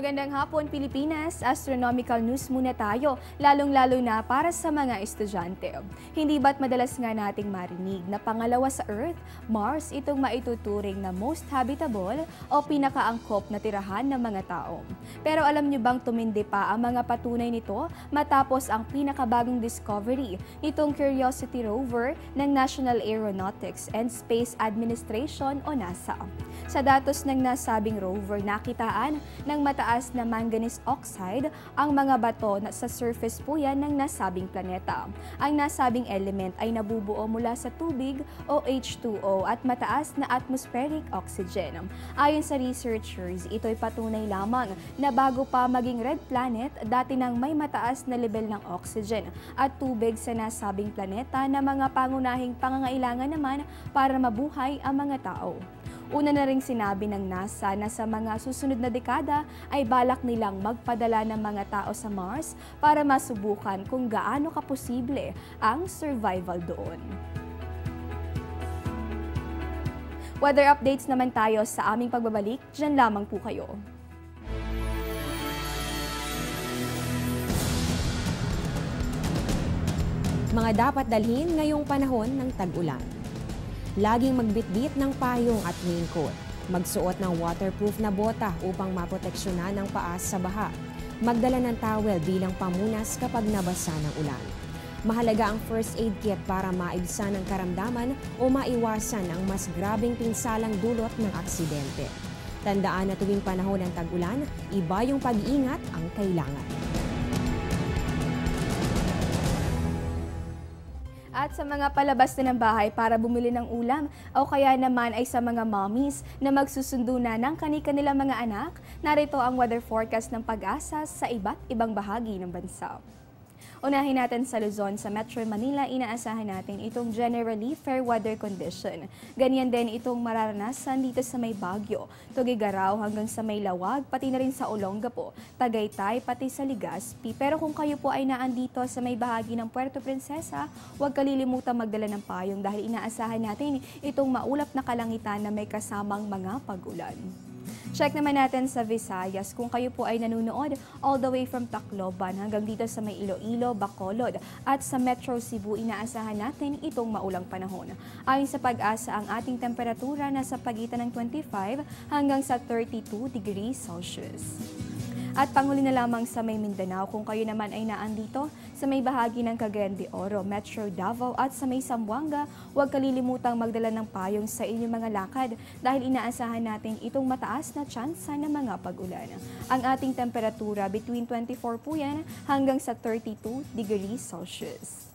Magandang hapon Pilipinas, astronomical news muna tayo, lalong-lalo na para sa mga estudyante. Hindi ba't madalas nga nating marinig na pangalawa sa Earth, Mars itong maituturing na most habitable o pinakaangkop na tirahan ng mga tao. Pero alam niyo bang tumindi pa ang mga patunay nito matapos ang pinakabagong discovery nitong Curiosity rover ng National Aeronautics and Space Administration o NASA. Sa datos ng nasabing rover, nakitaan ng mataas na manganese oxide ang mga bato sa surface po yan ng nasabing planeta. Ang nasabing element ay nabubuo mula sa tubig o H2O at mataas na atmospheric oxygen. Ayon sa researchers, ito'y patunay lamang na bago pa maging red planet, dati nang may mataas na level ng oxygen at tubig sa nasabing planeta na mga pangunahing pangangailangan naman para mabuhay ang mga tao. Una na ring sinabi ng NASA na sa mga susunod na dekada ay balak nilang magpadala ng mga tao sa Mars para masubukan kung gaano kaposible ang survival doon. Weather updates naman tayo sa aming pagbabalik, dyan lamang po kayo. Mga dapat dalhin ngayong panahon ng tag-ulan. Laging magbitbit ng payong at raincoat. Magsuot ng waterproof na bota upang maproteksyonan ang paa sa baha. Magdala ng towel bilang pamunas kapag nabasa ng ulan. Mahalaga ang first aid kit para maibsan ang karamdaman o maiwasan ang mas grabeng pinsalang dulot ng aksidente. Tandaan na tuwing panahon ng tag-ulan, iba yung pag-iingat ang kailangan. At sa mga palabas na ng bahay para bumili ng ulam o kaya naman ay sa mga mommies na magsusundo na ng kani-kanilang mga anak, narito ang weather forecast ng Pag-asa sa iba't ibang bahagi ng bansa. Unahin natin sa Luzon, sa Metro Manila, inaasahan natin itong generally fair weather condition. Ganyan din itong mararanasan dito sa may Baguio, Tuguegarao hanggang sa may Lawag, pati na rin sa Olongapo, Tagaytay, pati sa Legazpi. Pero kung kayo po ay naandito sa may bahagi ng Puerto Princesa, huwag kalilimutang magdala ng payong dahil inaasahan natin itong maulap na kalangitan na may kasamang mga pag-ulan. Check naman natin sa Visayas kung kayo po ay nanonood all the way from Tacloban hanggang dito sa may Iloilo, Bacolod at sa Metro Cebu, inaasahan natin itong maulang panahon. Ayon sa Pag-asa, ang ating temperatura nasa pagitan ng 25 hanggang sa 32 degrees Celsius. At panghuli na lamang sa may Mindanao, kung kayo naman ay naandito sa may bahagi ng Cagayan de Oro, Metro Davao at sa may Zamboanga, huwag kalilimutang magdala ng payong sa inyong mga lakad dahil inaasahan natin itong mataas na tsansa ng mga pag-ulan. Ang ating temperatura between 24 po yan hanggang sa 32 degrees Celsius.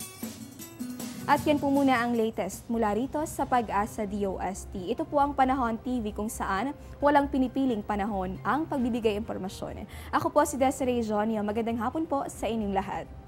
At yan po muna ang latest mula rito sa Pag-asa DOST. Ito po ang Panahon TV kung saan walang pinipiling panahon ang pagbibigay impormasyon. Ako po si Desiree Jonio. Magandang hapon po sa inyong lahat.